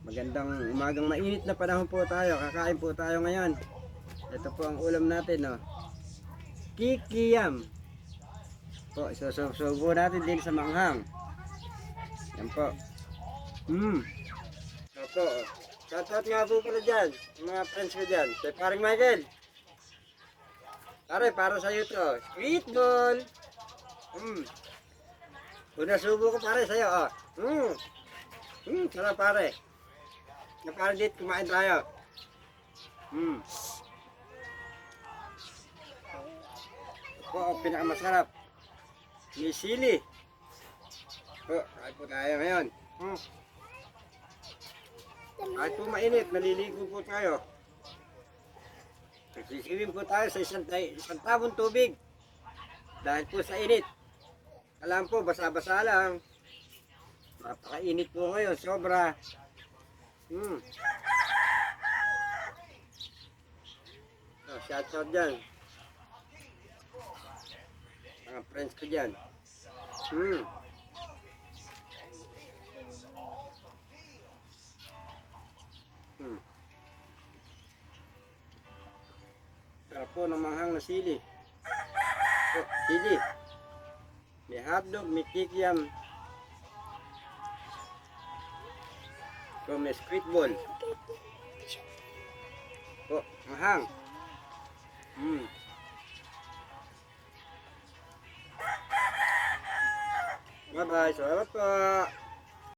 Magandang umagang mainit na panahon po tayo. Kakain po tayo ngayon. Ito po ang ulam natin, no. Kikiyam. Po, susubo natin din sa manghang. Yan po. Opo. Shoutout nga po pala dyan. Mga friends ko dyan. Kay paring Michael. Pare, para sa'yo to. Sweet ball. Una subo ko pare sa'yo, oh. Sarap pare. Pare dito, kumain tayo. Ito ang pinakamasarap. May sili. Kain po tayo ngayon. Kahit po mainit, naliligo po tayo. Nagsisiwim po tayo sa isang tabong tubig. Dahil po sa init. Alam po, basa-basa lang. Napakainit po ngayon, sobra. Shoutout dyan. Mga friends ko dyan. Sarap po ng manghang na sili. Sili. May hotdog, may kikiam. May squid ball. Manghang. Bye-bye. Salamat po.